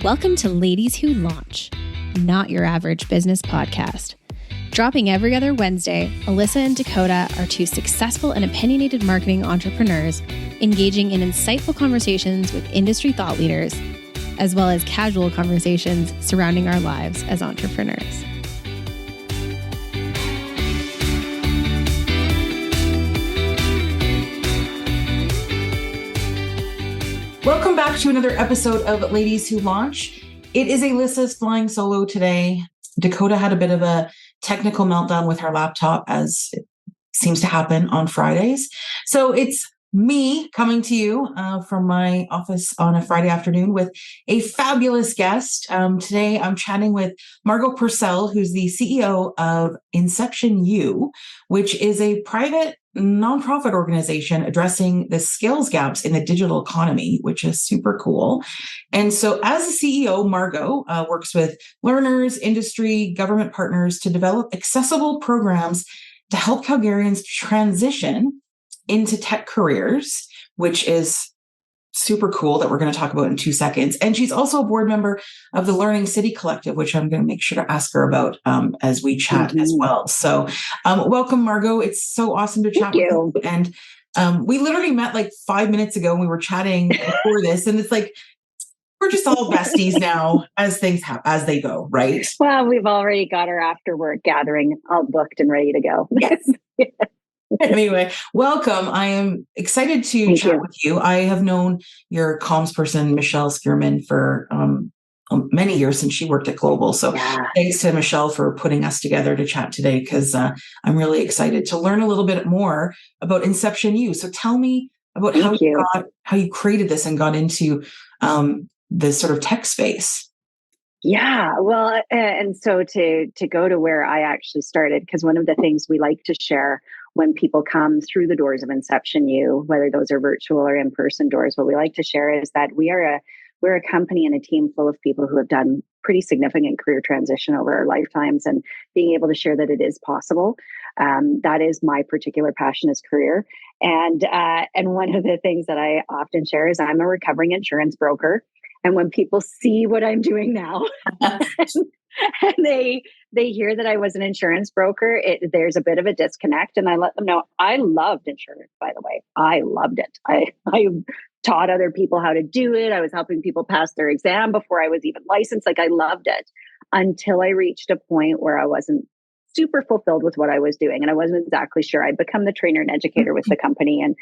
Welcome to Ladies Who Launch, not your average business podcast. Dropping every other Wednesday, Alyssa and Dakota are two successful and opinionated marketing entrepreneurs engaging in insightful conversations with industry thought leaders, as well as casual conversations surrounding our lives as entrepreneurs. Welcome back to another episode of Ladies Who Launch. It is Alyssa's flying solo today. Dakota had a bit of a technical meltdown with her laptop, as it seems to happen on Fridays. So it's me coming to you from my office on a Friday afternoon with a fabulous guest. Today I'm chatting with Margo Purcell, who's the CEO of InceptionU, which is a private nonprofit organization addressing the skills gaps in the digital economy, which is super cool. And so as a CEO, Margo works with learners, industry, government partners to develop accessible programs to help Calgarians transition into tech careers, which is super cool that we're going to talk about in 2 seconds. And she's also a board member of the LearningCITY Collective, which I'm going to make sure to ask her about as we chat as well. So welcome, Margo. It's so awesome to chat with you. And we literally met like 5 minutes ago and we were chatting before this. And it's like, we're just all besties now as things happen, as they go, right? Well, we've already got our after work gathering all booked and ready to go. Yes. Anyway, welcome. I am excited to chat with you. I have known your comms person, Michelle Skierman, for many years since she worked at Global. So thanks to Michelle for putting us together to chat today, because I'm really excited to learn a little bit more about InceptionU. So tell me about how you created this and got into this sort of tech space. Yeah, well, and so to go to where I actually started, because one of the things we like to share when people come through the doors of InceptionU, whether those are virtual or in-person doors, what we like to share is that we're a company and a team full of people who have done pretty significant career transition over our lifetimes, and being able to share that it is possible. That is my particular passion, is career. And one of the things that I often share is I'm a recovering insurance broker. And when people see what I'm doing now, and they hear that I was an insurance broker, there's a bit of a disconnect. And I let them know I loved insurance, by the way. I loved it. I taught other people how to do it. I was helping people pass their exam before I was even licensed. Like, I loved it until I reached a point where I wasn't super fulfilled with what I was doing. And I wasn't exactly sure. I'd become the trainer and educator with the company, and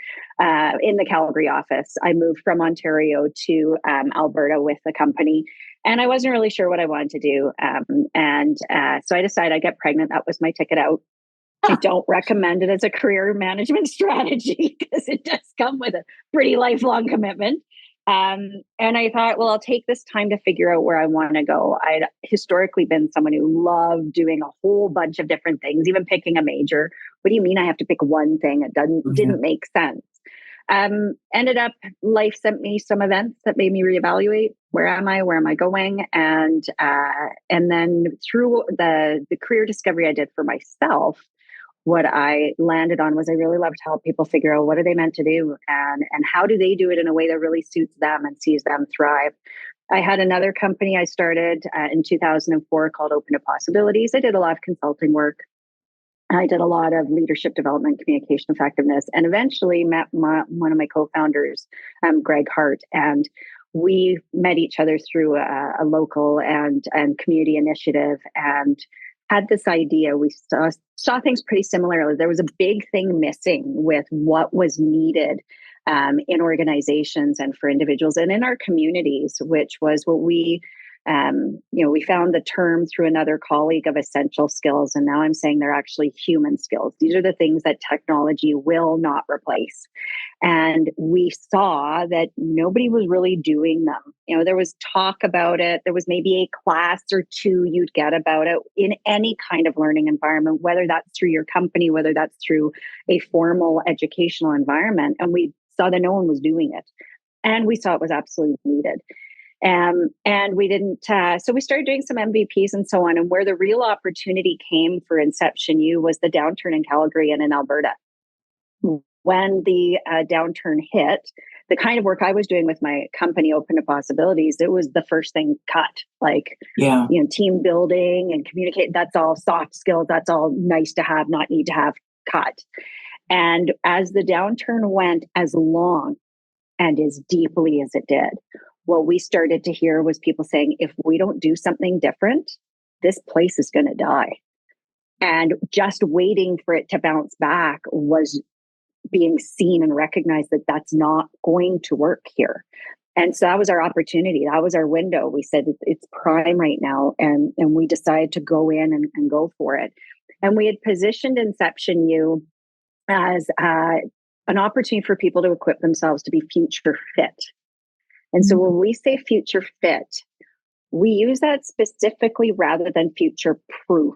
in the Calgary office. I moved from Ontario to Alberta with the company, and I wasn't really sure what I wanted to do. So I decided I'd get pregnant. That was my ticket out. I don't recommend it as a career management strategy because it does come with a pretty lifelong commitment. And I thought, well, I'll take this time to figure out where I want to go. I'd historically been someone who loved doing a whole bunch of different things, even picking a major. What do you mean I have to pick one thing? It didn't make sense. Ended up, life sent me some events that made me reevaluate. Where am I going? And then through the career discovery I did for myself, what I landed on was I really love to help people figure out what are they meant to do, and how do they do it in a way that really suits them and sees them thrive. I had another company I started in 2004 called Open to Possibilities. I did a lot of consulting work. I did a lot of leadership development, communication effectiveness, and eventually met one of my co-founders, Greg Hart, and we met each other through a local and community initiative, and had this idea. We saw things pretty similarly. There was a big thing missing with what was needed in organizations and for individuals and in our communities, which was what we found the term through another colleague of essential skills. And now I'm saying they're actually human skills. These are the things that technology will not replace. And we saw that nobody was really doing them. There was talk about it. There was maybe a class or two you'd get about it in any kind of learning environment, whether that's through your company, whether that's through a formal educational environment. And we saw that no one was doing it. And we saw it was absolutely needed. And we didn't, so we started doing some MVPs and so on. And where the real opportunity came for InceptionU was the downturn in Calgary and in Alberta. when the downturn hit, the kind of work I was doing with my company, Open to Possibilities, it was the first thing cut. Like, team building and communicate, that's all soft skills. That's all nice to have, not need to have, cut. And as the downturn went as long and as deeply as it did, what we started to hear was people saying, if we don't do something different, this place is going to die. And just waiting for it to bounce back was being seen and recognized that that's not going to work here. And so that was our opportunity. That was our window. We said it's prime right now. And we decided to go in and go for it. And we had positioned InceptionU as an opportunity for people to equip themselves to be future fit. And so when we say future fit, we use that specifically rather than future proof.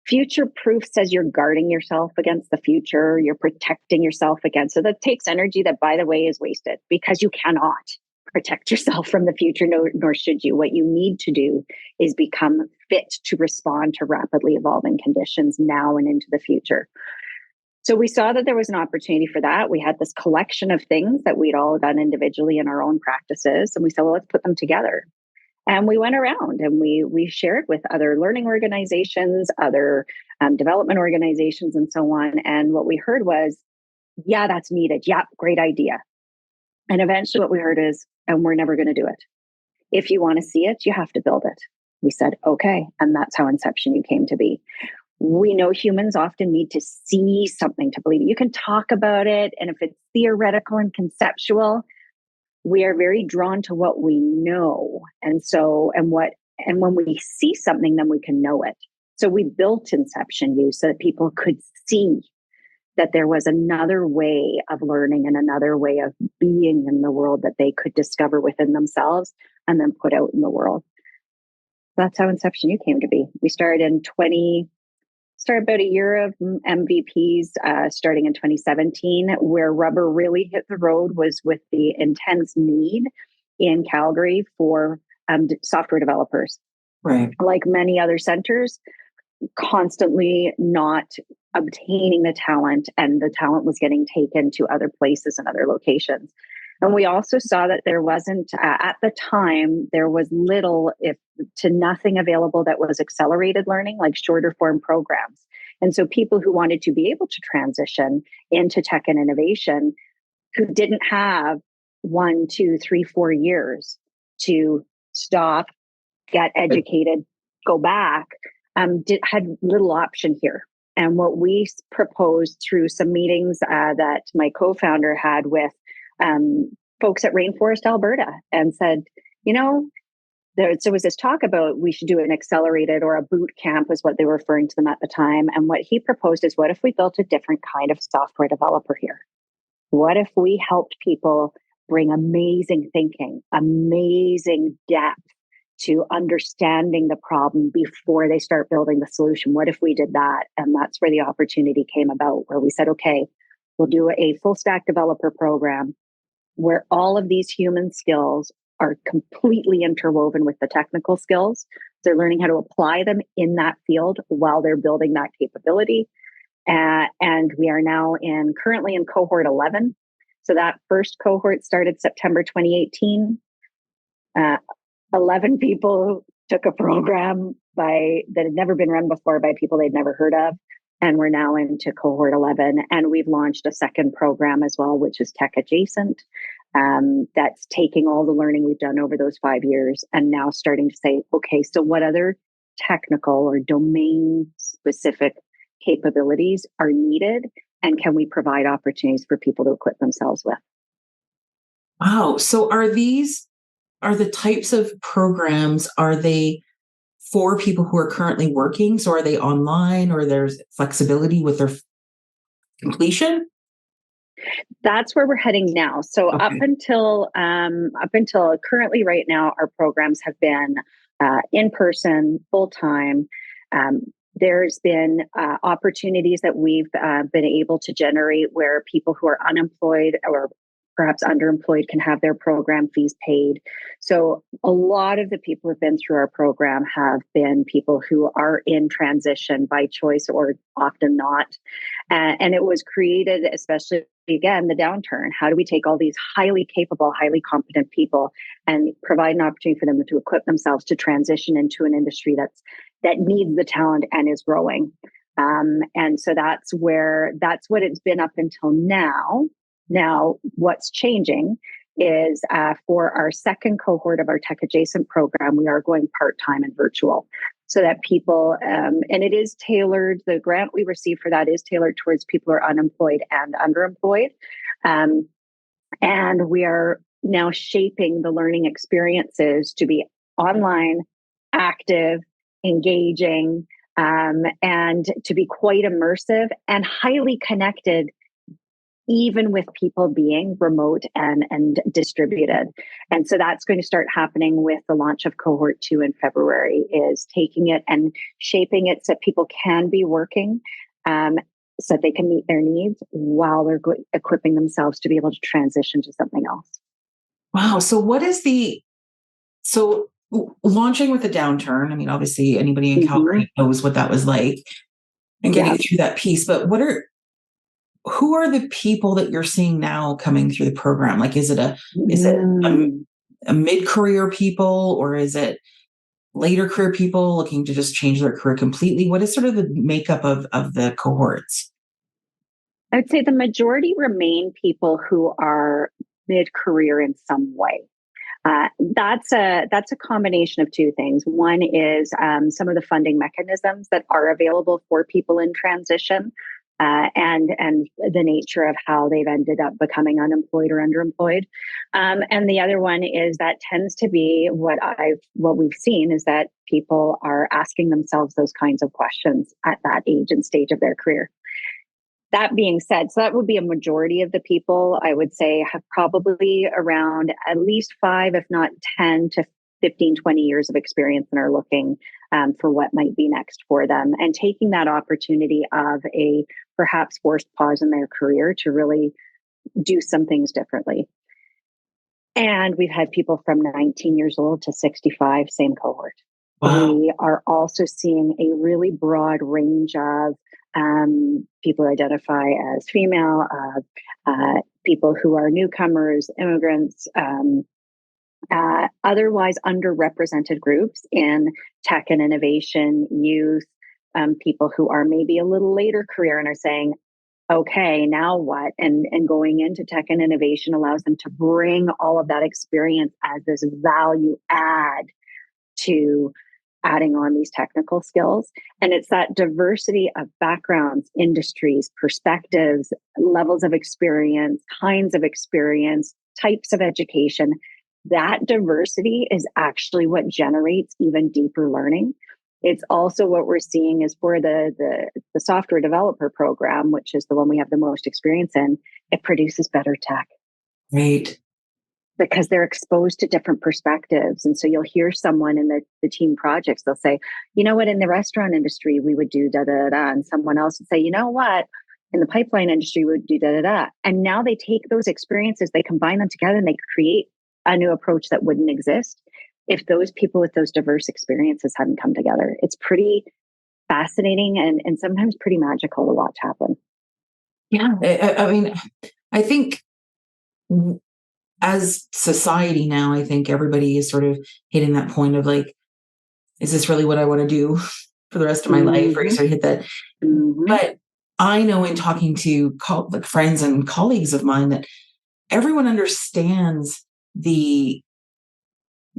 Future proof says you're guarding yourself against the future, you're protecting yourself against. So that takes energy that, by the way, is wasted because you cannot protect yourself from the future, nor should you. What you need to do is become fit to respond to rapidly evolving conditions now and into the future. So we saw that there was an opportunity for that. We had this collection of things that we'd all done individually in our own practices. And we said, well, let's put them together. And we went around and we shared with other learning organizations, other development organizations, and so on. And what we heard was, yeah, that's needed. Yeah, great idea. And eventually what we heard is, and we're never going to do it. If you want to see it, you have to build it. We said, okay. And that's how InceptionU came to be. We know humans often need to see something to believe it. You can talk about it. And if it's theoretical and conceptual, we are very drawn to what we know. And when we see something, then we can know it. So we built InceptionU so that people could see that there was another way of learning and another way of being in the world that they could discover within themselves and then put out in the world. That's how InceptionU came to be. We started about a year of MVPs starting in 2017. Where rubber really hit the road was with the intense need in Calgary for software developers. Right. Like many other centers, constantly not obtaining the talent, and the talent was getting taken to other places and other locations. And we also saw that there wasn't, at the time, there was little, if to nothing available that was accelerated learning, like shorter form programs. And so people who wanted to be able to transition into tech and innovation, who didn't have 1, 2, 3, 4 years to stop, get educated, go back, had little option here. And what we proposed through some meetings that my co-founder had with folks at Rainforest, Alberta, and said, there was this talk about we should do an accelerated or a boot camp was what they were referring to them at the time. And what he proposed is, what if we built a different kind of software developer here? What if we helped people bring amazing thinking, amazing depth to understanding the problem before they start building the solution? What if we did that? And that's where the opportunity came about, where we said, okay, we'll do a full stack developer program where all of these human skills are completely interwoven with the technical skills. They're learning how to apply them in that field while they're building that capability. And we are now currently in cohort 11. So that first cohort started September 2018. 11 people took a program that had never been run before by people they'd never heard of. And we're now into cohort 11. And we've launched a second program as well, which is tech adjacent. That's taking all the learning we've done over those 5 years and now starting to say, okay, so what other technical or domain specific capabilities are needed? And can we provide opportunities for people to equip themselves with? Wow. So are the types of programs, are they for people who are currently working? So are they online, or there's flexibility with their completion? That's where we're heading now. So Okay. up until currently right now, our programs have been in person, full time. There's been opportunities that we've been able to generate where people who are unemployed or perhaps underemployed can have their program fees paid. So a lot of the people who've been through our program have been people who are in transition by choice or often not. And it was created, especially again, the downturn. How do we take all these highly capable, highly competent people and provide an opportunity for them to equip themselves to transition into an industry that needs the talent and is growing? And so that's what it's been up until now. Now, what's changing is for our second cohort of our tech adjacent program, we are going part-time and virtual so that people, and it is tailored, the grant we receive for that is tailored towards people who are unemployed and underemployed. And we are now shaping the learning experiences to be online, active, engaging, and to be quite immersive and highly connected, even with people being remote and distributed. And so that's going to start happening with the launch of cohort 2 in February, is taking it and shaping it so people can be working, so that they can meet their needs while they're equipping themselves to be able to transition to something else. Wow. So launching with a downturn, I mean, obviously anybody in Calgary knows what that was like and getting through that piece, but who are the people that you're seeing now coming through the program? Like, is it a mid-career people, or is it later career people looking to just change their career completely? What is sort of the makeup of the cohorts? I would say the majority remain people who are mid-career in some way. That's a combination of two things. One is some of the funding mechanisms that are available for people in transition, and the nature of how they've ended up becoming unemployed or underemployed. And the other one is that tends to be what we've seen is that people are asking themselves those kinds of questions at that age and stage of their career. That being said, so that would be a majority of the people, I would say, have probably around at least 5, if not 10 to 15, 20 years of experience and are looking for what might be next for them, and taking that opportunity of a perhaps forced pause in their career to really do some things differently. And we've had people from 19 years old to 65, same cohort. Wow. We are also seeing a really broad range of people who identify as female, people who are newcomers, immigrants, otherwise underrepresented groups in tech and innovation, youth, people who are maybe a little later career and are saying, okay, now what? And going into tech and innovation allows them to bring all of that experience as this value add to adding on these technical skills. And it's that diversity of backgrounds, industries, perspectives, levels of experience, kinds of experience, types of education. That diversity is actually what generates even deeper learning. It's also what we're seeing is for the software developer program, which is the one we have the most experience in, it produces better tech. Right. Because they're exposed to different perspectives. And so you'll hear someone in the team projects, they'll say, you know what, in the restaurant industry, we would do da, da, da. And someone else would say, you know what, in the pipeline industry, we would do da, da, da. And now they take those experiences, they combine them together and they create a new approach that wouldn't exist if those people with those diverse experiences hadn't come together. It's pretty fascinating and sometimes pretty magical to watch happen. Yeah. I mean, I think as society now, I think everybody is sort of hitting that point of like, is this really what I want to do for the rest of my life? Or you sort of hit that. But I know in talking to like friends and colleagues of mine that everyone understands the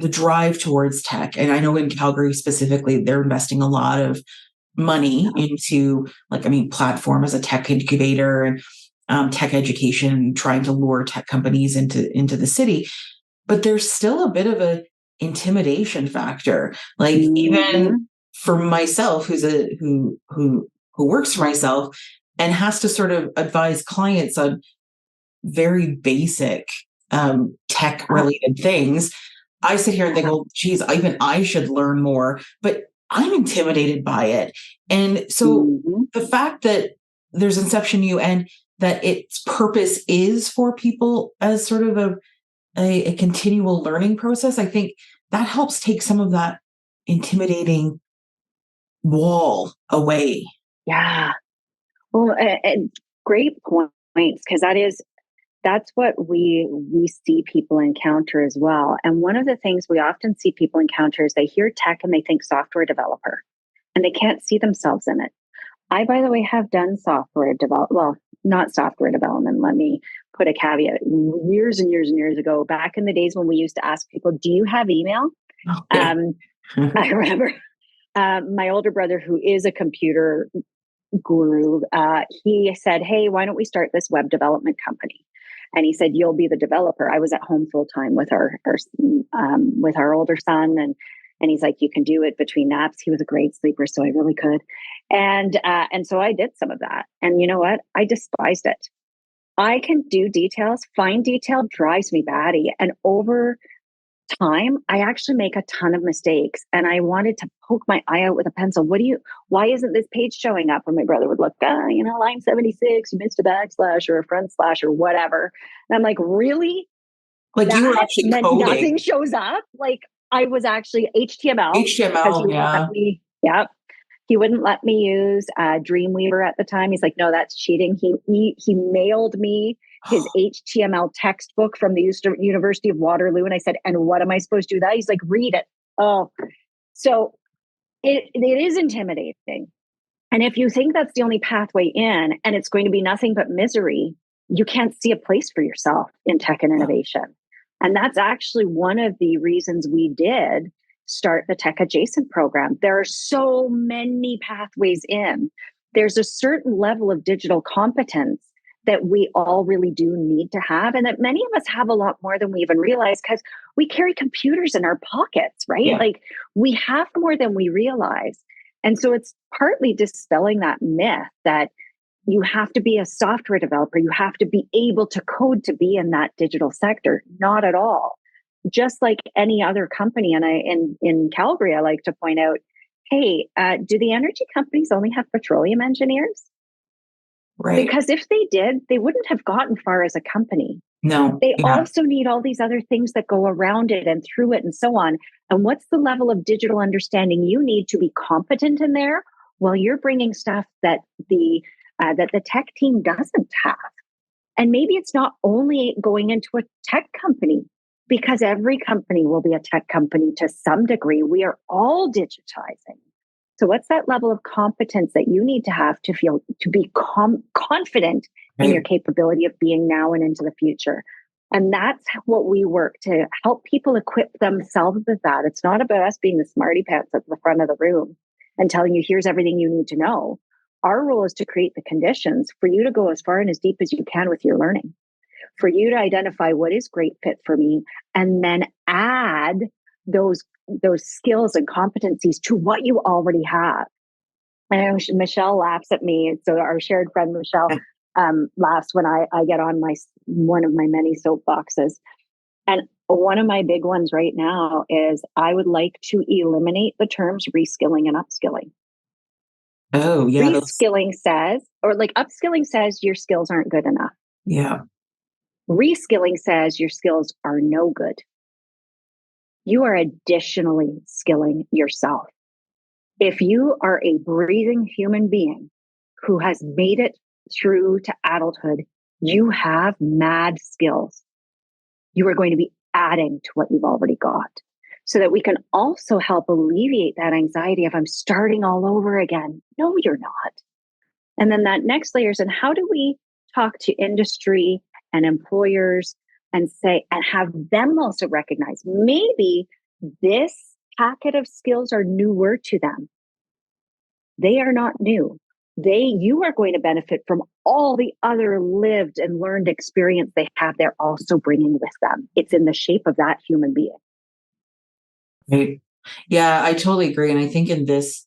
drive towards tech. And I know in Calgary specifically, they're investing a lot of money into platform as a tech incubator and tech education, trying to lure tech companies into the city. But there's still a bit of a intimidation factor. Like even for myself, who works for myself and has to sort of advise clients on very basic tech related things, I sit here and think, well, geez, even I should learn more, but I'm intimidated by it. And so the fact that there's InceptionU and that its purpose is for people as sort of a continual learning process, I think that helps take some of that intimidating wall away. Yeah. Well, great points, because that's what we see people encounter as well. And one of the things we often see people encounter is they hear tech and they think software developer, and they can't see themselves in it. I, by the way, have done software development. Well, not software development. Let me put a caveat. Years and years and years ago, back in the days when we used to ask people, "Do you have email?" Oh, yeah. I remember my older brother, who is a computer guru, he said, "Hey, why don't we start this web development company?" And he said, "You'll be the developer." I was at home full time with our older son, and he's like, "You can do it between naps." He was a great sleeper, so I really could. And so I did some of that. And you know what? I despised it. I can do details. Fine detail drives me batty. And over time, I actually make a ton of mistakes. And I wanted to poke my eye out with a pencil. Why isn't this page showing up? And my brother would look, line 76, you missed a backslash or a front slash or whatever. And I'm like, really? Like you were actually coding. Nothing shows up. Like I was actually HTML. HTML, yeah. Yep. He wouldn't let me use Dreamweaver at the time. He's like, "No, that's cheating." He mailed me his HTML textbook from the University of Waterloo. And I said, "And what am I supposed to do with that?" He's like, "Read it." Oh, so it is intimidating. And if you think that's the only pathway in and it's going to be nothing but misery, you can't see a place for yourself in tech and innovation. And that's actually one of the reasons we did start the Tech Adjacent program. There are so many pathways in. There's a certain level of digital competence that we all really do need to have, and that many of us have a lot more than we even realize, because we carry computers in our pockets, right? Yeah. Like we have more than we realize. And so it's partly dispelling that myth that you have to be a software developer, you have to be able to code to be in that digital sector. Not at all. Just like any other company. And in Calgary, I like to point out, hey, do the energy companies only have petroleum engineers? Right. Because if they did, they wouldn't have gotten far as a company. No. They also need all these other things that go around it and through it and so on. And what's the level of digital understanding you need to be competent in there? Well, you're bringing stuff that the tech team doesn't have. And maybe it's not only going into a tech company, because every company will be a tech company to some degree. We are all digitizing. So what's that level of competence that you need to have to be confident in your capability of being now and into the future? And that's what we work to help people equip themselves with that. It's not about us being the smarty pants at the front of the room and telling you, here's everything you need to know. Our role is to create the conditions for you to go as far and as deep as you can with your learning, for you to identify what is great fit for me, and then add those skills and competencies to what you already have. And Michelle laughs at me. So our shared friend Michelle laughs when I get on one of my many soapboxes. And one of my big ones right now is I would like to eliminate the terms reskilling and upskilling. Oh, yeah. Reskilling says, or like upskilling says your skills aren't good enough. Yeah. Reskilling says your skills are no good. You are additionally skilling yourself. If you are a breathing human being who has made it through to adulthood, you have mad skills. You are going to be adding to what you've already got, so that we can also help alleviate that anxiety of I'm starting all over again. No, you're not. And then that next layer is, and how do we talk to industry and employers and say, and have them also recognize maybe this packet of skills are newer to them. They are not new. You are going to benefit from all the other lived and learned experience they have. They're also bringing with them. It's in the shape of that human being. Right. Yeah, I totally agree. And I think in this,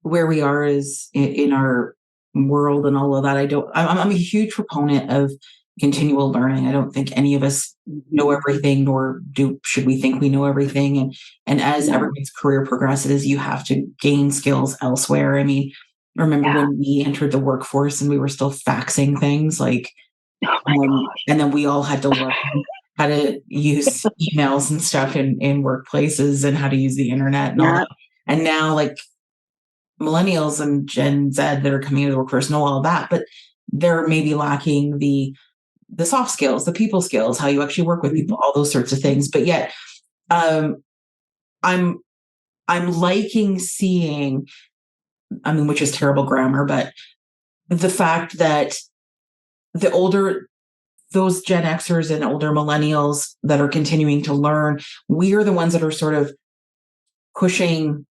where we are is in our world and all of that, I'm a huge proponent of continual learning. I don't think any of us know everything, nor should we think we know everything. And as everyone's career progresses, you have to gain skills elsewhere. I mean, Remember when we entered the workforce and we were still faxing things like, oh my gosh. and then we all had to learn how to use emails and stuff in workplaces and how to use the internet and all that. And now like millennials and Gen Z that are coming into the workforce know all of that, but they're maybe lacking the soft skills, the people skills, how you actually work with people, all those sorts of things. But yet, I'm liking seeing, I mean, which is terrible grammar, but the fact that those Gen Xers and older millennials that are continuing to learn, we are the ones that are sort of pushing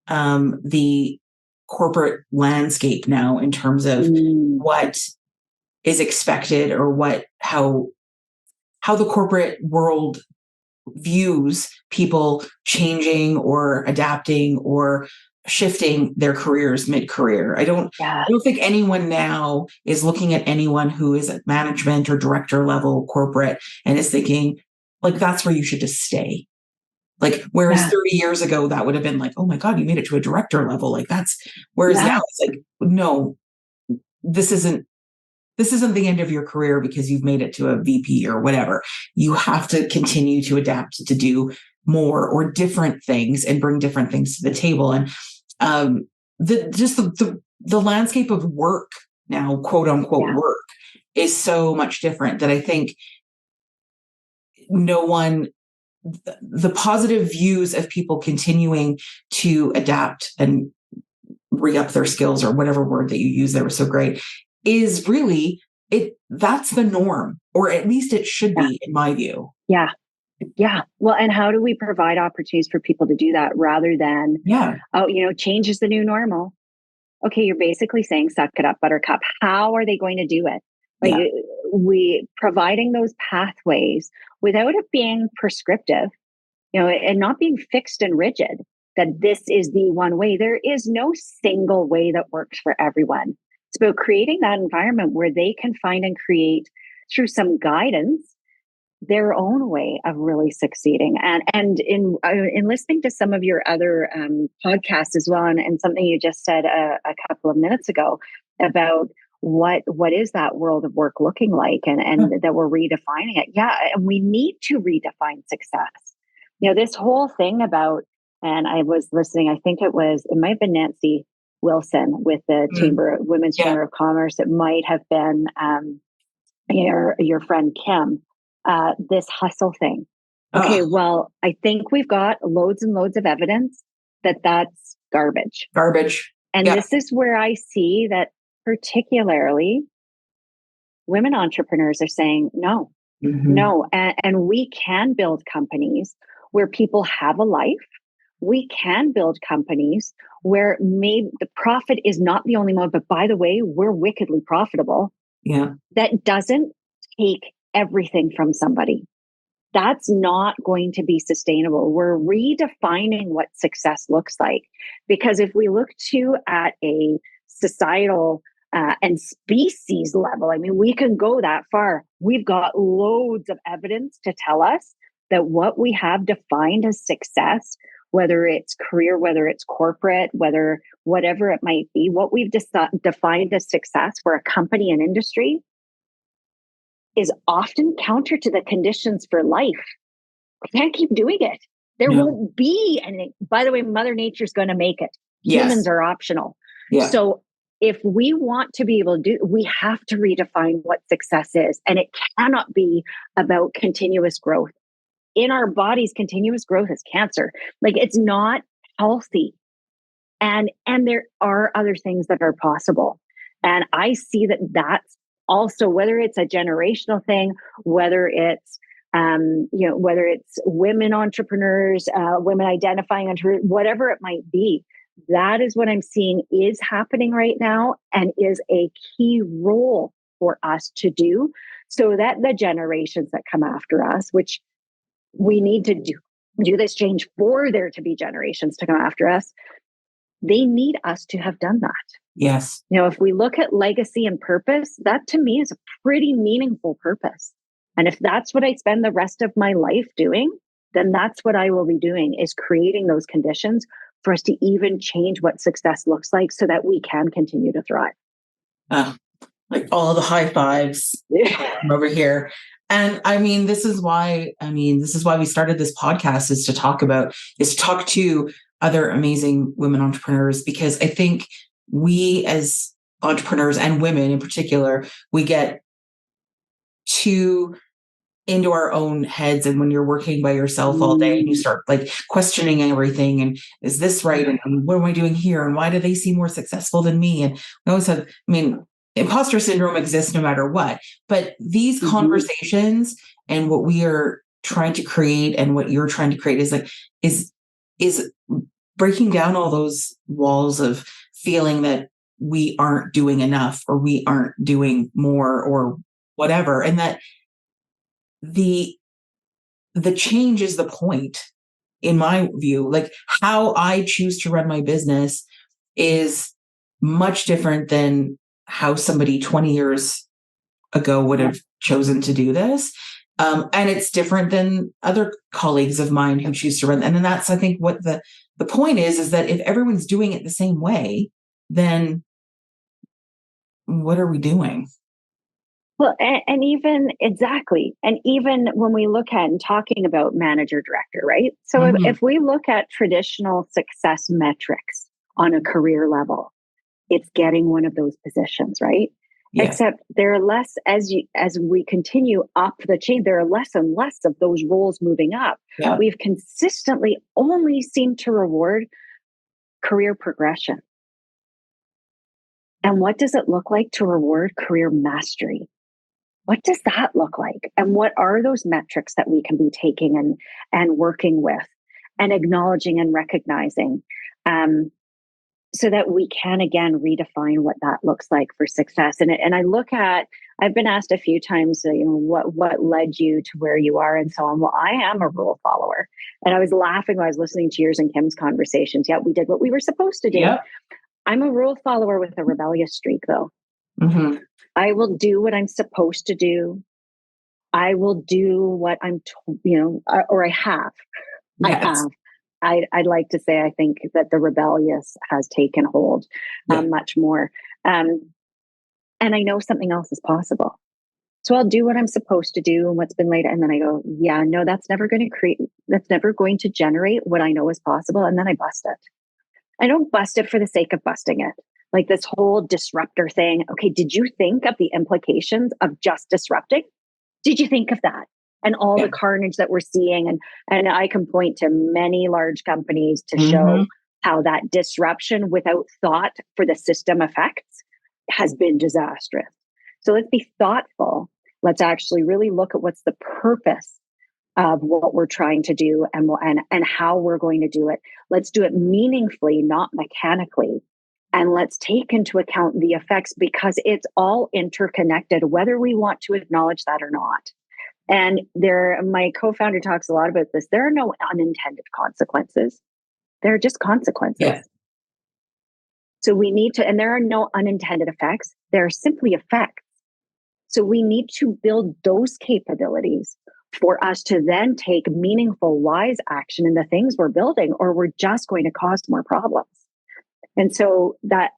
the corporate landscape now in terms of what is expected or how the corporate world views people changing or adapting or shifting their careers mid-career. I don't think anyone now is looking at anyone who is at management or director level corporate and is thinking like, that's where you should just stay. Like, whereas 30 years ago, that would have been like, oh my God, you made it to a director level. Like whereas now it's like, no, this isn't the end of your career because you've made it to a VP or whatever. You have to continue to adapt to do more or different things and bring different things to the table. And the landscape of work now, quote unquote, work is so much different that I think the positive views of people continuing to adapt and re-up their skills, or whatever word that you use there was so great, is really that's the norm, or at least it should be, in my view. Yeah. Well, and how do we provide opportunities for people to do that rather than, change is the new normal? Okay, you're basically saying, suck it up, buttercup. How are they going to do it? Like we providing those pathways without it being prescriptive, and not being fixed and rigid, that this is the one way. There is no single way that works for everyone. It's about creating that environment where they can find and create, through some guidance, their own way of really succeeding. And in listening to some of your other podcasts as well, and something you just said a couple of minutes ago about what is that world of work looking like, and that we're redefining it. Yeah, and we need to redefine success. This whole thing about, and I was listening, I think it might have been Nancy Wilson with the Women's Chamber of Commerce. It might have been your friend Kim, this hustle thing. Okay, well, I think we've got loads and loads of evidence that that's garbage. And this is where I see that particularly women entrepreneurs are saying no. And we can build companies where people have a life. We can build companies where maybe the profit is not the only mode, but by the way, we're wickedly profitable. That doesn't take everything from somebody. That's not going to be sustainable. We're redefining what success looks like. Because if we look at a societal and species level, I mean, we can go that far. We've got loads of evidence to tell us that what we have defined as success, whether it's career, whether it's corporate, whatever it might be, what we've defined as success for a company and industry is often counter to the conditions for life. We can't keep doing it. There won't be anything. By the way, Mother Nature's going to make it. Humans are optional. So if we want to be able to we have to redefine what success is. And it cannot be about continuous growth. In our bodies, continuous growth is cancer. Like, it's not healthy. And there are other things that are possible. And I see that that's also, whether it's a generational thing, whether it's whether it's women entrepreneurs, women identifying entrepreneurs, whatever it might be, that is what I'm seeing is happening right now and is a key role for us to do, so that the generations that come after us, which we need to do this change for there to be generations to come after us, they need us to have done that. Yes. If we look at legacy and purpose, that to me is a pretty meaningful purpose. And if that's what I spend the rest of my life doing, then that's what I will be doing, is creating those conditions for us to even change what success looks like so that we can continue to thrive. Like all the high fives from over here. And I mean, this is why we started this podcast, is to talk to other amazing women entrepreneurs, because I think we as entrepreneurs, and women in particular, we get too into our own heads. And when you're working by yourself all day and you start like questioning everything, and is this right? And what am I doing here? And why do they seem more successful than me? And we always have, imposter syndrome exists no matter what. But these conversations and what we are trying to create and what you're trying to create is breaking down all those walls of feeling that we aren't doing enough, or we aren't doing more, or whatever. And that the change is the point, in my view. Like, how I choose to run my business is much different than how somebody 20 years ago would have chosen to do this. And it's different than other colleagues of mine who choose to run. And then that's, I think, what the point is that if everyone's doing it the same way, then what are we doing? Well, and even exactly. And even when we look at and talking about manager director, right? So if we look at traditional success metrics on a career level, it's getting one of those positions, right? Yes. Except there are less, as we continue up the chain, there are less and less of those roles moving up. Yeah. We've consistently only seemed to reward career progression. And what does it look like to reward career mastery? What does that look like? And what are those metrics that we can be taking and working with and acknowledging and recognizing, so that we can again redefine what that looks like for success? And I look at, I've been asked a few times, what led you to where you are and so on. Well, I am a rule follower. And I was laughing when I was listening to yours and Kim's conversations. Yeah, we did what we were supposed to do. Yep. I'm a rule follower with a rebellious streak, though. Mm-hmm. I will do what I'm supposed to do. I will do what I'm, or I have. Yes. I have. I'd like to say I think that the rebellious has taken hold much more. And I know something else is possible. So I'll do what I'm supposed to do and what's been laid. And then I go, yeah, no, that's never going to generate what I know is possible. And then I bust it. I don't bust it for the sake of busting it. Like this whole disruptor thing. Okay, did you think of the implications of just disrupting? Did you think of that? And all the carnage that we're seeing. And I can point to many large companies to show how that disruption without thought for the system effects has been disastrous. So let's be thoughtful. Let's actually really look at what's the purpose of what we're trying to do and how we're going to do it. Let's do it meaningfully, not mechanically. And let's take into account the effects, because it's all interconnected, whether we want to acknowledge that or not. And my co-founder talks a lot about this. There are no unintended consequences. There are just consequences. Yeah. So we need to, and there are no unintended effects. There are simply effects. So we need to build those capabilities for us to then take meaningful, wise action in the things we're building, or we're just going to cause more problems. And so that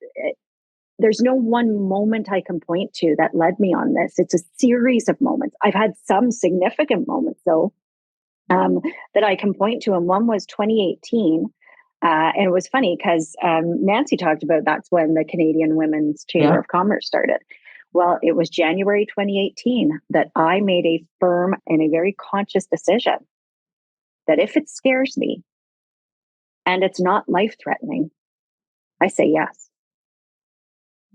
there's no one moment I can point to that led me on this. It's a series of moments. I've had some significant moments, though, that I can point to. And one was 2018. And it was funny because Nancy talked about that's when the Canadian Women's Chamber of Commerce started. Well, it was January 2018 that I made a firm and a very conscious decision that if it scares me and it's not life-threatening, I say yes,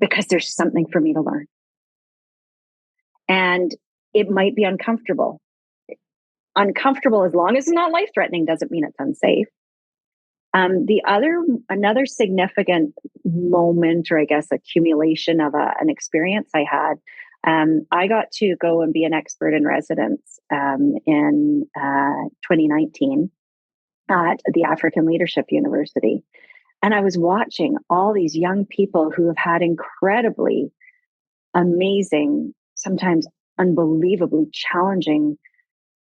because there's something for me to learn. And it might be uncomfortable. Uncomfortable, as long as it's not life-threatening, doesn't mean it's unsafe. Another significant moment, or I guess accumulation of an experience I had, I got to go and be an expert in residence in 2019 at the African Leadership University. And I was watching all these young people who have had incredibly amazing, sometimes unbelievably challenging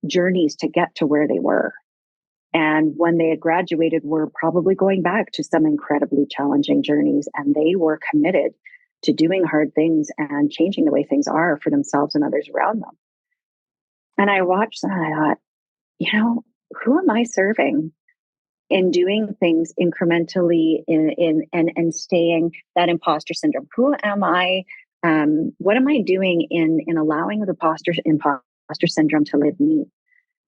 journeys to get to where they were. And when they had graduated, were probably going back to some incredibly challenging journeys. And they were committed to doing hard things and changing the way things are for themselves and others around them. And I watched that and I thought, who am I serving in doing things incrementally and staying that imposter syndrome? Who am I? What am I doing in allowing the imposter syndrome to live me?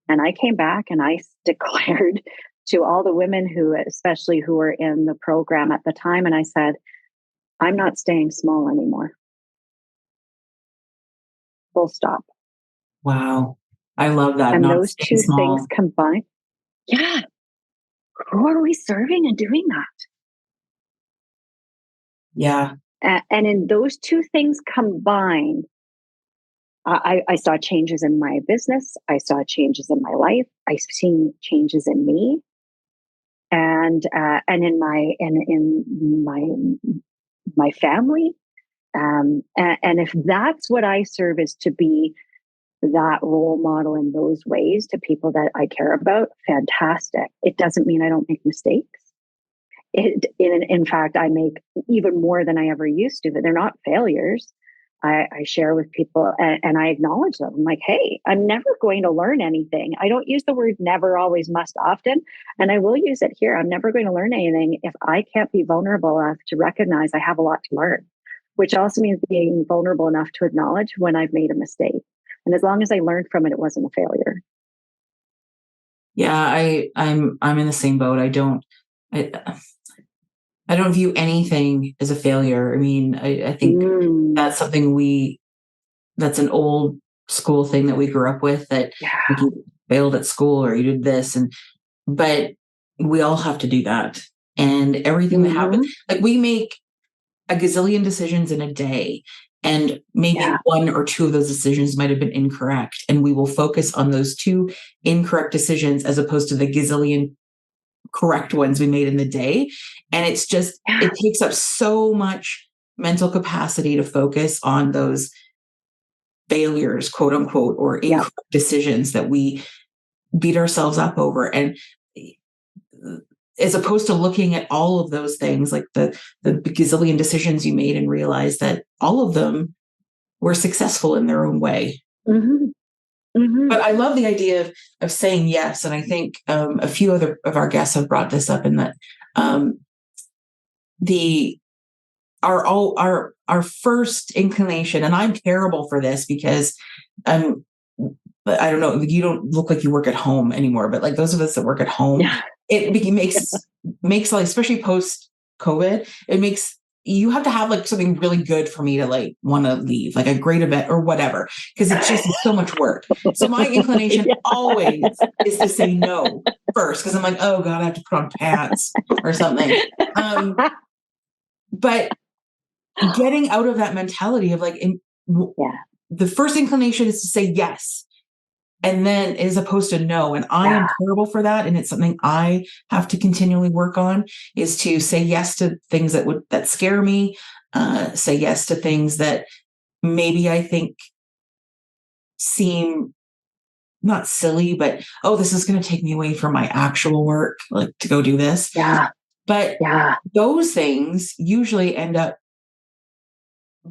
And I came back and I declared to all the women especially who were in the program at the time, and I said, I'm not staying small anymore. Full stop. Wow. I love that. And Not those two small. things combined. Yeah. Who are we serving and doing that? Yeah. And in those two things combined, I saw changes in my business. I saw changes in my life. I've seen changes in me, and in my family. And if that's what I serve, is to be that role model in those ways to people that I care about, fantastic. It doesn't mean I don't make mistakes. In fact, I make even more than I ever used to, but they're not failures. I share with people and I acknowledge them. I'm like, hey, I'm never going to learn anything. I don't use the word never, always, must, often. And I will use it here. I'm never going to learn anything if I can't be vulnerable enough to recognize I have a lot to learn, which also means being vulnerable enough to acknowledge when I've made a mistake. And as long as I learned from it, it wasn't a failure. Yeah, I'm in the same boat. I don't view anything as a failure. I mean, I think that's something that's an old school thing that we grew up with, that you failed at school or you did this. But we all have to do that. And everything that happens, like we make a gazillion decisions in a day, and maybe one or two of those decisions might have been incorrect. And we will focus on those two incorrect decisions as opposed to the gazillion correct ones we made in the day. And it's just, it takes up so much mental capacity to focus on those failures, quote unquote, or incorrect decisions that we beat ourselves up over. And as opposed to looking at all of those things, like the gazillion decisions you made, and realize that all of them were successful in their own way. But I love the idea of saying yes. And I think a few other of our guests have brought this up, in that our first inclination, and I'm terrible for this because but I don't know, you don't look like you work at home anymore, but like those of us that work at home, it makes like, especially post COVID, you have to have like something really good for me to like want to leave, like a great event or whatever, because it's just so much work. So my inclination always is to say no first, because I'm like, oh God, I have to put on pants or something. But getting out of that mentality of like, the first inclination is to say yes, and then as opposed to no. And I am terrible for that. And it's something I have to continually work on, is to say yes to things that scare me, say yes to things that maybe I think seem not silly, but, oh, this is going to take me away from my actual work, like to go do this. But those things usually end up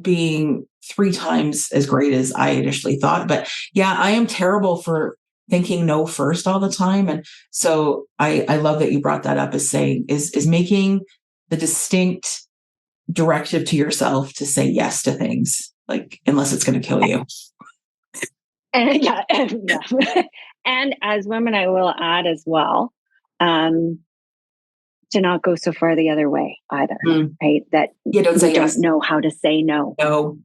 being 3 times as great as I initially thought. But I am terrible for thinking no first all the time. And so I love that you brought that up, as saying is making the distinct directive to yourself to say yes to things, like, unless it's going to kill you. And and as women, I will add as well, to not go so far the other way either, right? That don't know how to say no. No.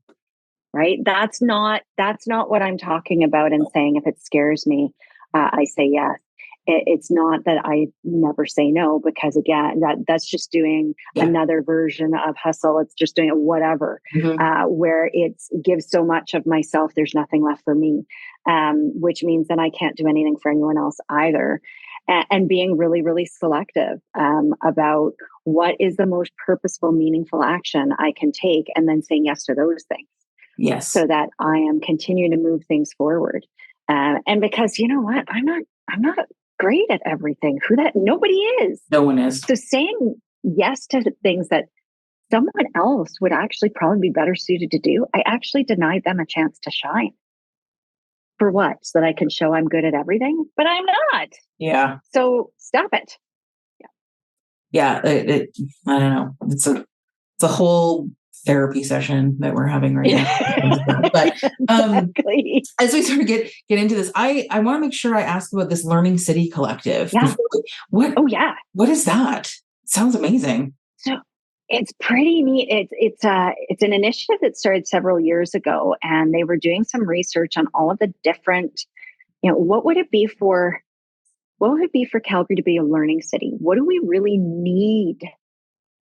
Right? That's not what I'm talking about and saying if it scares me, I say yes. It's not that I never say no, because again, that's just doing another version of hustle. It's just doing whatever, where it gives so much of myself, there's nothing left for me, which means that I can't do anything for anyone else either. And being really, really selective about what is the most purposeful, meaningful action I can take, and then saying yes to those things. Yes. So that I am continuing to move things forward. And because you know what, I'm not great at everything. Nobody is. No one is. So saying yes to things that someone else would actually probably be better suited to do, I actually denied them a chance to shine. For what? So that I can show I'm good at everything? But I'm not. Yeah. So stop it. Yeah. I don't know. It's a whole therapy session that we're having right now. But exactly. As we sort of get into this, I want to make sure I ask about this LearningCITY Collective. Yeah. What is that? Sounds amazing. So it's pretty neat. It's an initiative that started several years ago, and they were doing some research on all of the different, what would it be for Calgary to be a learning city? What do we really need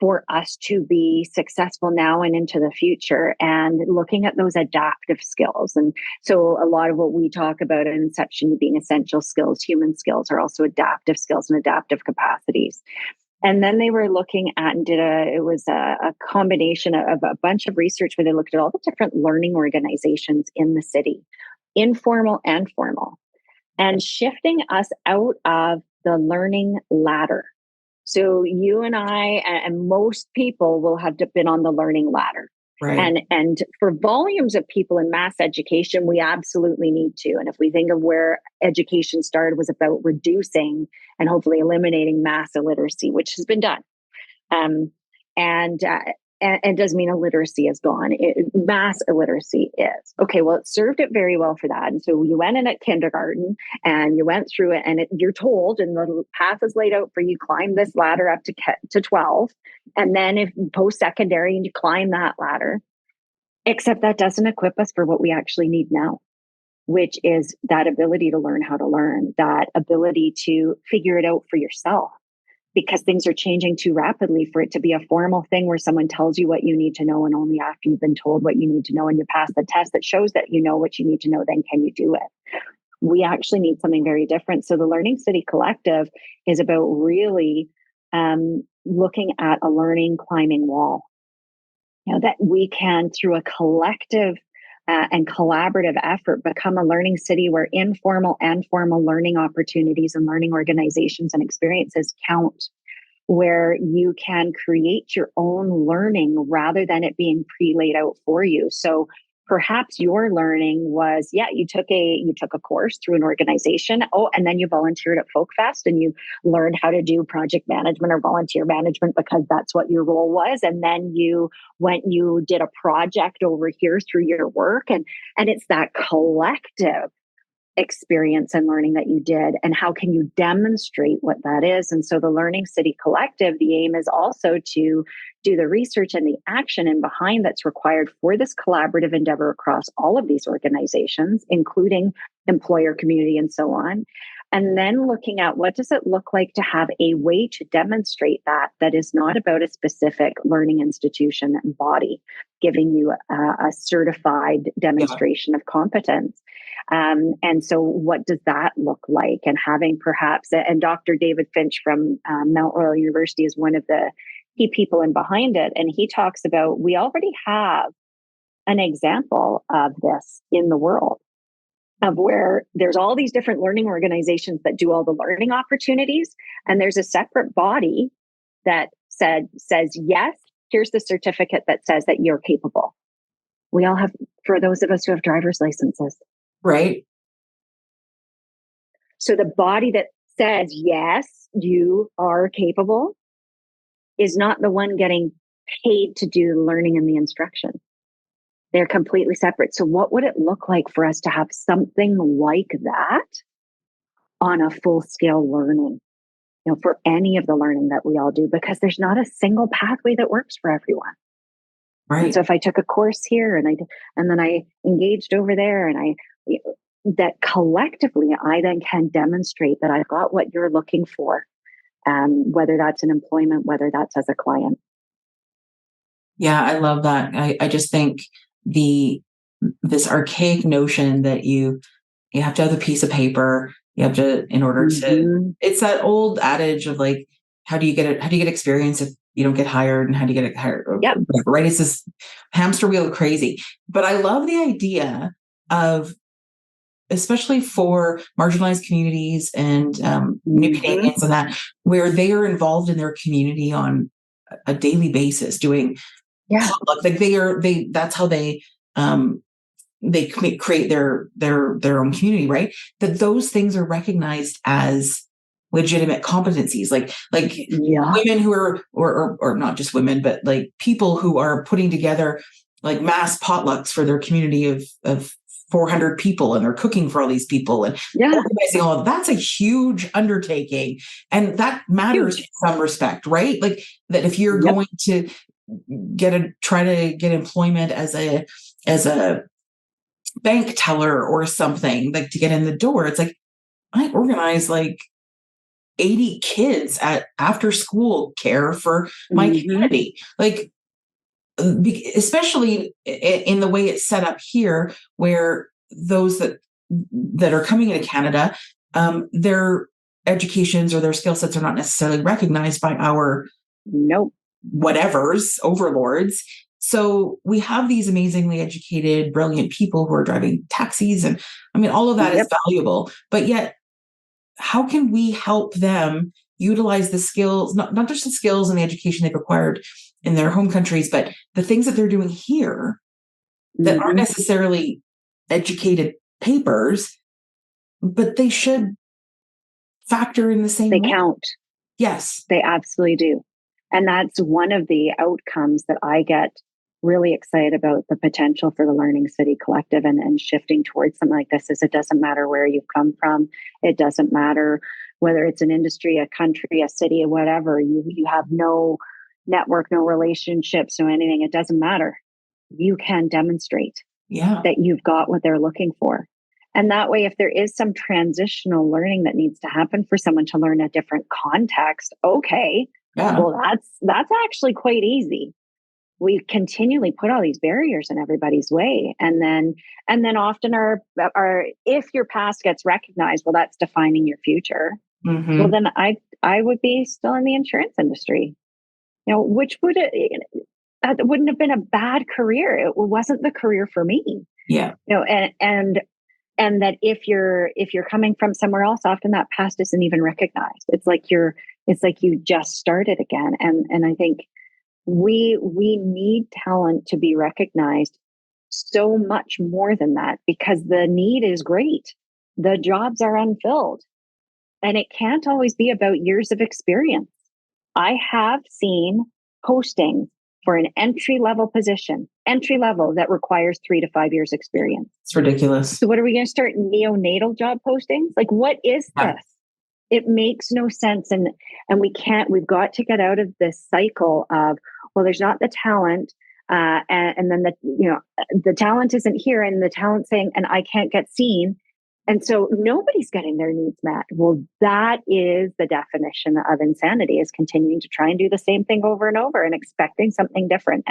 for us to be successful now and into the future, and looking at those adaptive skills? And so a lot of what we talk about in InceptionU being essential skills, human skills, are also adaptive skills and adaptive capacities. And then they were looking at and it was a combination of a bunch of research where they looked at all the different learning organizations in the city, informal and formal, and shifting us out of the learning ladder. So you and I and most people will have been on the learning ladder. Right. And for volumes of people in mass education, we absolutely need to. And if we think of where education started, was about reducing and hopefully eliminating mass illiteracy, which has been done. And doesn't mean illiteracy is gone. Mass illiteracy is. Okay, well, it served it very well for that. And so you went in at kindergarten and you went through it, and you're told, and the path is laid out for you, climb this ladder up to 12. And then if post-secondary, and you climb that ladder, except that doesn't equip us for what we actually need now, which is that ability to learn how to learn, that ability to figure it out for yourself. Because things are changing too rapidly for it to be a formal thing where someone tells you what you need to know, and only after you've been told what you need to know and you pass the test that shows that you know what you need to know, then can you do it. We actually need something very different. So the LearningCITY Collective is about really looking at a learning climbing wall. That we can, through a collective and collaborative effort, become a learning city where informal and formal learning opportunities and learning organizations and experiences count, where you can create your own learning rather than it being pre-laid out for you. So perhaps your learning was, you took a course through an organization. Oh, and then you volunteered at Folk Fest and you learned how to do project management or volunteer management because that's what your role was. And then you did a project over here through your work. And it's that collective experience and learning that you did, and how can you demonstrate what that is. And so the LearningCITY Collective, the aim is also to do the research and the action in behind that's required for this collaborative endeavor across all of these organizations, including employer, community, and so on. And then looking at what does it look like to have a way to demonstrate that is not about a specific learning institution and body giving you a certified demonstration of competence. And so what does that look like? And having perhaps, and Dr. David Finch from Mount Royal University is one of the key people in behind it. And he talks about, we already have an example of this in the world, of where there's all these different learning organizations that do all the learning opportunities. And there's a separate body that says, yes, here's the certificate that says that you're capable. We all have, for those of us who have driver's licenses. Right. So the body that says, yes, you are capable is not the one getting paid to do the learning and the instruction. They're completely separate. So what would it look like for us to have something like that on a full-scale learning, for any of the learning that we all do? Because there's not a single pathway that works for everyone. Right. And so if I took a course here and then I engaged over there, and that collectively, I then can demonstrate that I've got what you're looking for, whether that's in employment, whether that's as a client. Yeah, I love that. I just think this archaic notion that you have to have a piece of paper, you have to, in order to, it's that old adage of like, how do you get experience if you don't get hired, and how do you get it hired? Yep. Right. It's this hamster wheel of crazy. But I love the idea of especially for marginalized communities and New Canadians and that, where they are involved in their community on a daily basis doing potluck. Like that's how they create their own community, right? That those things are recognized as legitimate competencies, like women who are, or not just women, but like people who are putting together like mass potlucks for their community of 400 people, and they're cooking for all these people and organizing all of that's a huge undertaking, and that matters in some respect, right? Like that if you're going to try to get employment as a bank teller or something, like to get in the door, it's like I organize like 80 kids at after school care for my community, like especially in the way it's set up here, where those that are coming into Canada, their educations or their skill sets are not necessarily recognized by our whatevers, overlords. So we have these amazingly educated, brilliant people who are driving taxis, and I mean, all of that is valuable, but yet how can we help them utilize the skills, not just the skills and the education they've acquired in their home countries, but the things that they're doing here that aren't necessarily educated papers, but they should factor in the same way. They count. Yes. They absolutely do. And that's one of the outcomes that I get really excited about the potential for the Learning City Collective and shifting towards something like this. Is it doesn't matter where you've come from. It doesn't matter whether it's an industry, a country, a city, or whatever. You have no network, no relationships, no anything. It doesn't matter. You can demonstrate that you've got what they're looking for. And that way, if there is some transitional learning that needs to happen for someone to learn a different context, well, that's actually quite easy. We continually put all these barriers in everybody's way. And then often our if your past gets recognized, well, that's defining your future. Well, then I would be still in the insurance industry, which that wouldn't have been a bad career. It wasn't the career for me. And that if you're coming from somewhere else, often that past isn't even recognized. It's like you just started again. And I think we need talent to be recognized so much more than that, because the need is great. The jobs are unfilled, and it can't always be about years of experience. I have seen postings for an entry-level position, that requires 3 to 5 years experience. It's ridiculous. So what are we going to start neonatal job postings? Like, what is this? It makes no sense. And we've got to get out of this cycle of, well, there's not the talent. And then the talent isn't here, and the talent saying, and I can't get seen. And so nobody's getting their needs met. Well, that is the definition of insanity, is continuing to try and do the same thing over and over and expecting something different.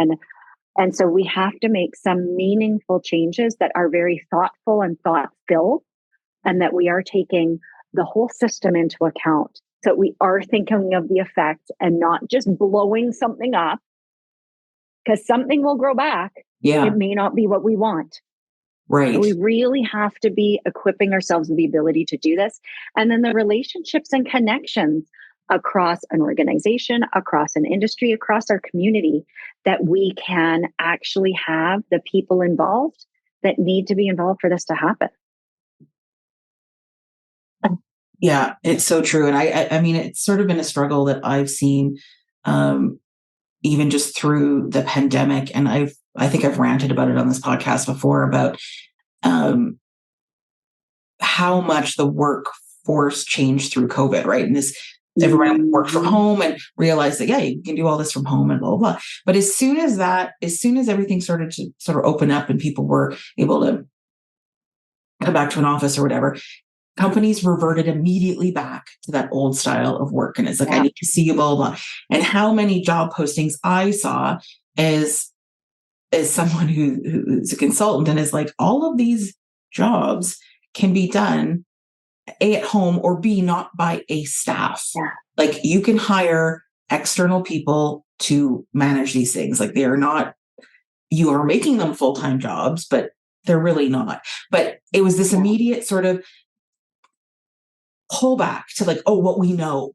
And so we have to make some meaningful changes that are very thoughtful and thought-filled, and that we are taking the whole system into account. So we are thinking of the effects and not just blowing something up, because something will grow back. It may not be what we want. Right. So we really have to be equipping ourselves with the ability to do this. And then the relationships and connections across an organization, across an industry, across our community, that we can actually have the people involved that need to be involved for this to happen. Yeah, it's so true. And I mean, it's sort of been a struggle that I've seen, even just through the pandemic. And I think I've ranted about it on this podcast before, about how much the workforce changed through COVID, right? And everyone worked from home and realized that, you can do all this from home and blah, blah, blah. But as soon as everything started to sort of open up and people were able to come back to an office or whatever, companies reverted immediately back to that old style of work. And it's like, I need to see you, blah, blah, blah. And how many job postings I saw as someone who's a consultant, and is like, all of these jobs can be done A, at home, or B, not by a staff. Like, you can hire external people to manage these things. Like, you are making them full-time jobs, but They're really not. But it was this immediate sort of pullback to like, oh, what we know,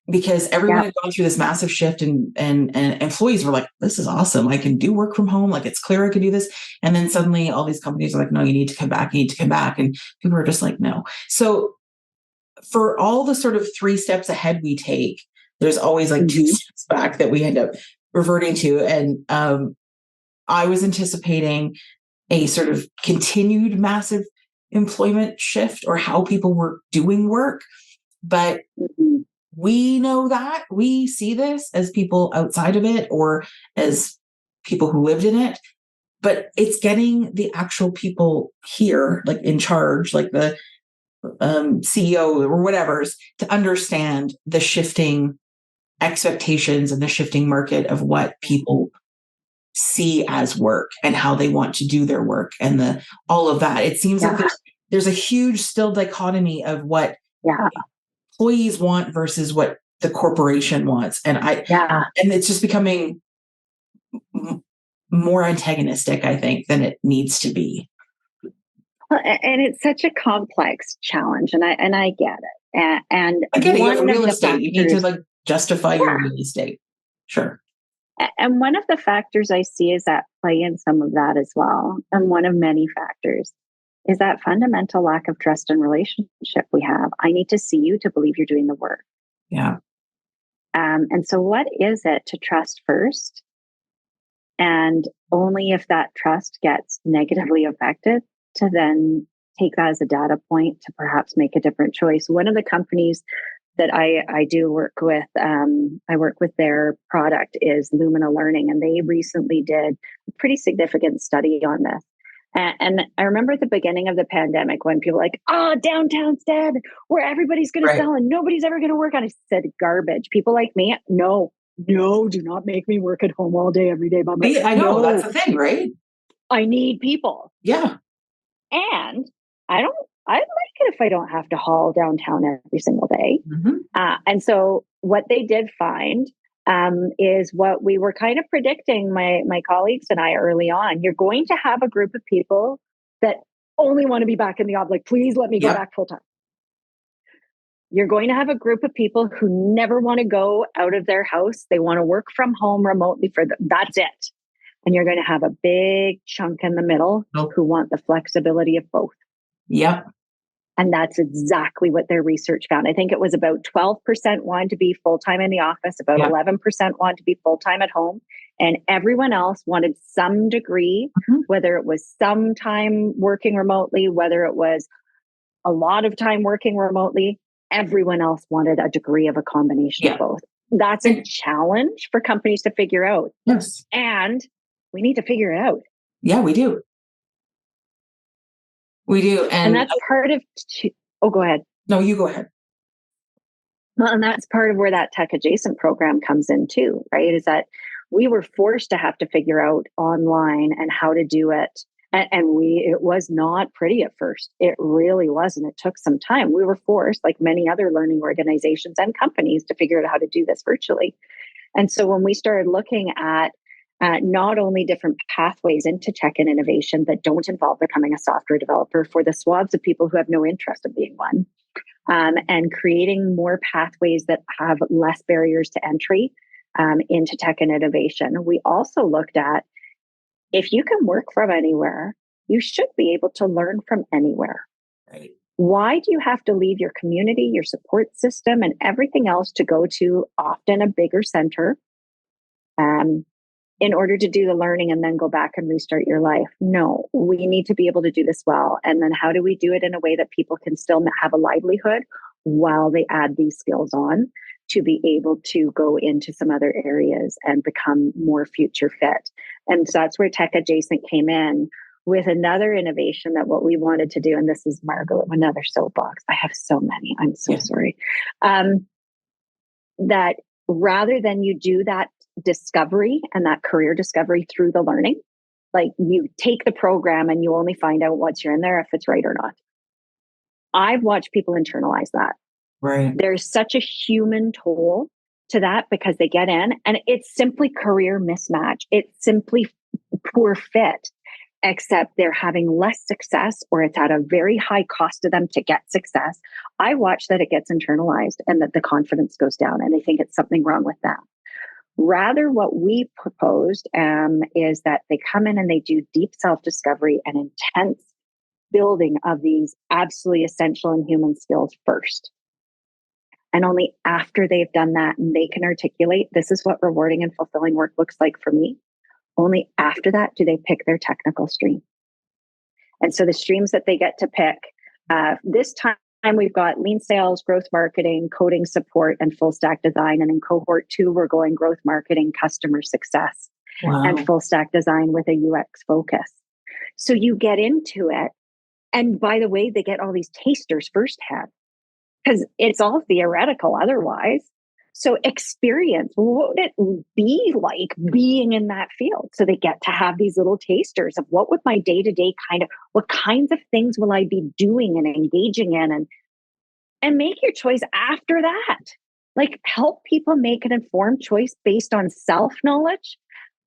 because everyone had gone through this massive shift, and employees were like, this is awesome. I can do work from home. Like, it's clear I can do this. And then suddenly all these companies are like, no, you need to come back. You need to come back. And people are just like, no. So for all the sort of 3 steps ahead we take, there's always like 2 steps back that we end up reverting to. And I was anticipating a sort of continued massive employment shift, or how people were doing work. But we know that, we see this as people outside of it, or as people who lived in it. But it's getting the actual people here, like in charge, like the CEO or whatever's, to understand the shifting expectations and the shifting market of what people see as work and how they want to do their work, and all of that. It seems like there's a huge still dichotomy of what employees want versus what the corporation wants. And and it's just becoming more antagonistic, I think, than it needs to be. And it's such a complex challenge, and I get it. And I get it. You have real estate. You need to like justify your real estate. Sure. And one of the factors I see is at play in some of that as well. And one of many factors is that fundamental lack of trust and relationship we have. I need to see you to believe you're doing the work. Yeah. And so what is it to trust first? And only if that trust gets negatively affected to then take that as a data point to perhaps make a different choice. One of the companies that I do work with, I work with their product is Lumina Learning, and they recently did a pretty significant study on this. And I remember at the beginning of the pandemic when people were like, downtown's dead, where everybody's going to sell and nobody's ever going to work on it. I said, garbage. People like me, no, do not make me work at home all day, every day by myself. I know, that's the thing, right? I need people. Yeah. And I like it if I don't have to haul downtown every single day. And so what they did find is what we were kind of predicting, my colleagues and I, early on. You're going to have a group of people that only want to be back in the office. Like, please let me go back full time. You're going to have a group of people who never want to go out of their house. They want to work from home remotely for them. That's it. And you're going to have a big chunk in the middle who want the flexibility of both. Yep. And that's exactly what their research found. I think it was about 12% wanted to be full-time in the office, about 11% wanted to be full-time at home. And everyone else wanted some degree, whether it was some time working remotely, whether it was a lot of time working remotely. Everyone else wanted a degree of a combination of both. That's a challenge for companies to figure out. Yes. And we need to figure it out. Yeah, we do. We do. And that's part of... go ahead. No, you go ahead. Well, and that's part of where that tech adjacent program comes in too, right? Is that we were forced to have to figure out online and how to do it. And it was not pretty at first. It really wasn't. It took some time. We were forced, like many other learning organizations and companies, to figure out how to do this virtually. And so when we started looking at not only different pathways into tech and innovation that don't involve becoming a software developer for the swaths of people who have no interest in being one, and creating more pathways that have less barriers to entry into tech and innovation, we also looked at, if you can work from anywhere, you should be able to learn from anywhere. Right. Why do you have to leave your community, your support system, and everything else to go to often a bigger center in order to do the learning and then go back and restart your life? No, we need to be able to do this well. And then how do we do it in a way that people can still have a livelihood while they add these skills on to be able to go into some other areas and become more future fit? And so that's where tech adjacent came in with another innovation that what we wanted to do. And this is Margo, another soapbox. I have so many. I'm so sorry. That rather than you do that discovery and that career discovery through the learning, like you take the program and you only find out once you're in there if it's right or not. I've watched people internalize that. Right. There's such a human toll to that because they get in and it's simply career mismatch. It's simply poor fit. except they're having less success, or it's at a very high cost to them to get success. I watch that it gets internalized and that the confidence goes down and they think it's something wrong with them. Rather, what we proposed is that they come in and they do deep self-discovery and intense building of these absolutely essential and human skills first. And only after they've done that and they can articulate, this is what rewarding and fulfilling work looks like for me, only after that do they pick their technical stream. And so the streams that they get to pick, this time we've got lean sales, growth marketing, coding support, and full stack design. And in cohort 2, we're going growth marketing, customer success, and full stack design with a UX focus. So you get into it. And by the way, they get all these tasters firsthand because it's all theoretical otherwise. So experience, what would it be like being in that field? So they get to have these little tasters of what would my day-to-day what kinds of things will I be doing and engaging in, and make your choice after that. Like, help people make an informed choice based on self-knowledge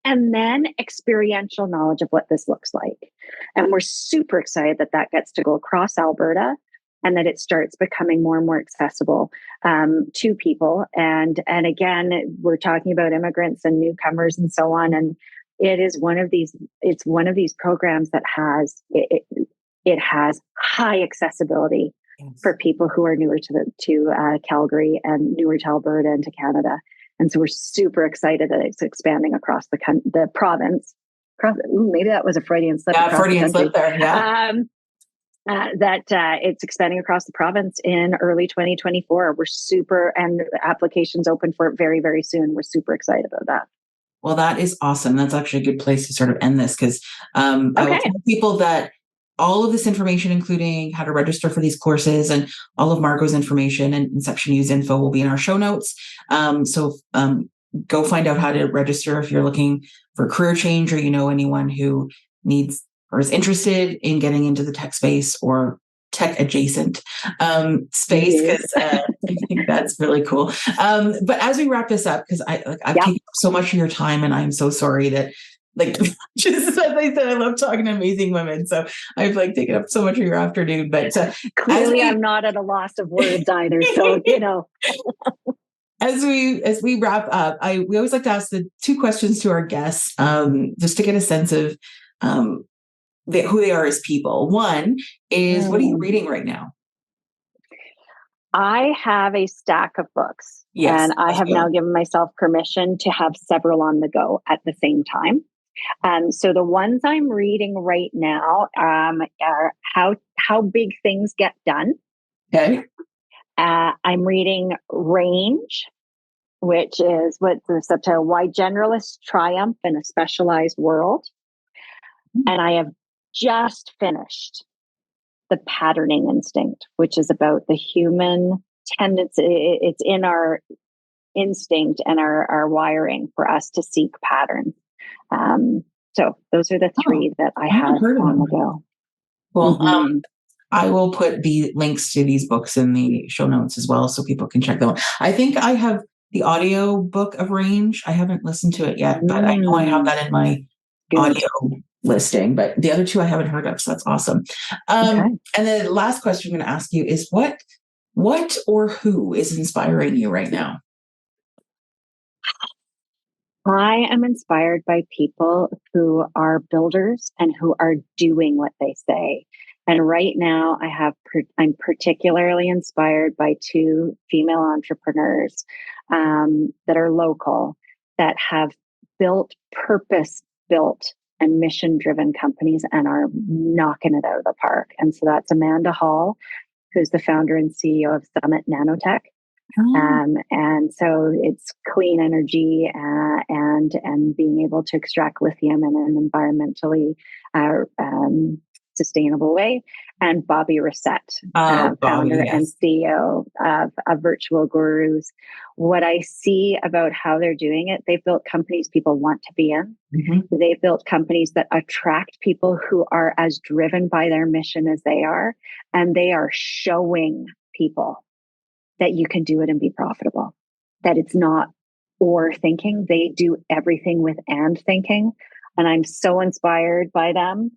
and then experiential knowledge of what this looks like. And we're super excited that that gets to go across Alberta and that it starts becoming more and more accessible to people. And again, we're talking about immigrants and newcomers and so on. And it's one of these programs that has, it has high accessibility for people who are newer to Calgary and newer to Alberta and to Canada. And so we're super excited that it's expanding across the province. Maybe that was a Freudian slip. Yeah, Freudian slip there. Yeah. That it's expanding across the province in early 2024. And applications open for it very, very soon. We're super excited about that. Well, that is awesome. That's actually a good place to sort of end this because I will tell people that all of this information, including how to register for these courses and all of Margo's information and InceptionU's info, will be in our show notes. So go find out how to register if you're looking for career change or you know anyone who needs or is interested in getting into the tech space or tech adjacent space, because I think that's really cool. But as we wrap this up, because I've taken up so much of your time, and I'm so sorry that, just as I said, I love talking to amazing women. So I've taken up so much of your afternoon. But clearly, I'm not at a loss of words either. So As we wrap up, we always like to ask the 2 questions to our guests, just to get a sense of who they are as people. One is, what are you reading right now? I have a stack of books, and I have now given myself permission to have several on the go at the same time. So the ones I'm reading right now are How Big Things Get Done. Okay. I'm reading Range, which is what's the subtitle? Why Generalists Triumph in a Specialized World. And I have just finished The Patterning Instinct, which is about the human tendency. It's in our instinct and our wiring for us to seek patterns. So those are the 3 that I have on the go. Well, I will put the links to these books in the show notes as well, so people can check them out. I think I have the audio book of Range. I haven't listened to it yet, but I know I have that in my audio listing. But the other 2 I haven't heard of, so that's awesome. And the last question I'm going to ask you is, what or who is inspiring you right now? I am inspired by people who are builders and who are doing what they say. And right now I'm particularly inspired by 2 female entrepreneurs that are local, that have built purpose-built and mission-driven companies and are knocking it out of the park. And so that's Amanda Hall, who's the founder and CEO of Summit Nanotech. And so it's clean energy and being able to extract lithium in an environmentally sustainable way. And Bobby Reset, founder and CEO of Virtual Gurus. What I see about how they're doing it, they've built companies people want to be in. Mm-hmm. They've built companies that attract people who are as driven by their mission as they are. And they are showing people that you can do it and be profitable, that it's not or thinking. They do everything with and thinking. And I'm so inspired by them.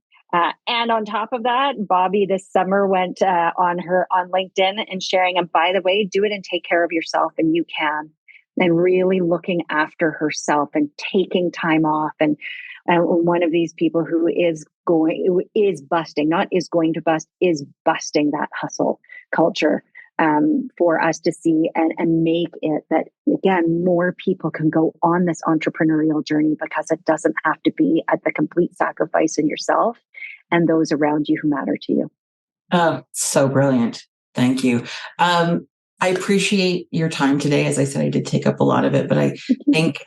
And on top of that, Bobby this summer went on LinkedIn and sharing, and by the way, do it and take care of yourself, and you can. And really looking after herself and taking time off. And one of these people who is busting that hustle culture for us to see and make it that, again, more people can go on this entrepreneurial journey, because it doesn't have to be at the complete sacrifice in yourself and those around you who matter to you. Oh, so brilliant. Thank you. I appreciate your time today. As I said, I did take up a lot of it, but I think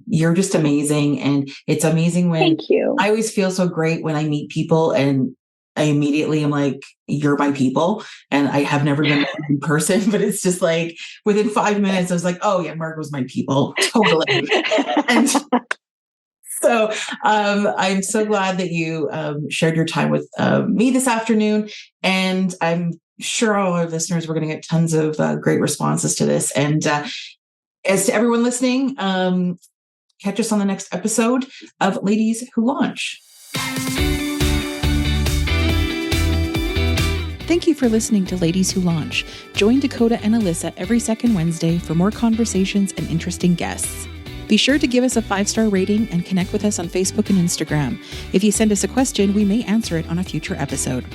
you're just amazing. And it's amazing when Thank you. I always feel so great when I meet people and I immediately am like, you're my people. And I have never been in person, but it's just like within 5 minutes, I was like, oh yeah, Margo's my people. Totally. And so I'm so glad that you shared your time with me this afternoon. And I'm sure all our listeners, we're going to get tons of great responses to this. And as to everyone listening, catch us on the next episode of Ladies Who Launch. Thank you for listening to Ladies Who Launch. Join Dakota and Alyssa every second Wednesday for more conversations and interesting guests. Be sure to give us a 5-star rating and connect with us on Facebook and Instagram. If you send us a question, we may answer it on a future episode.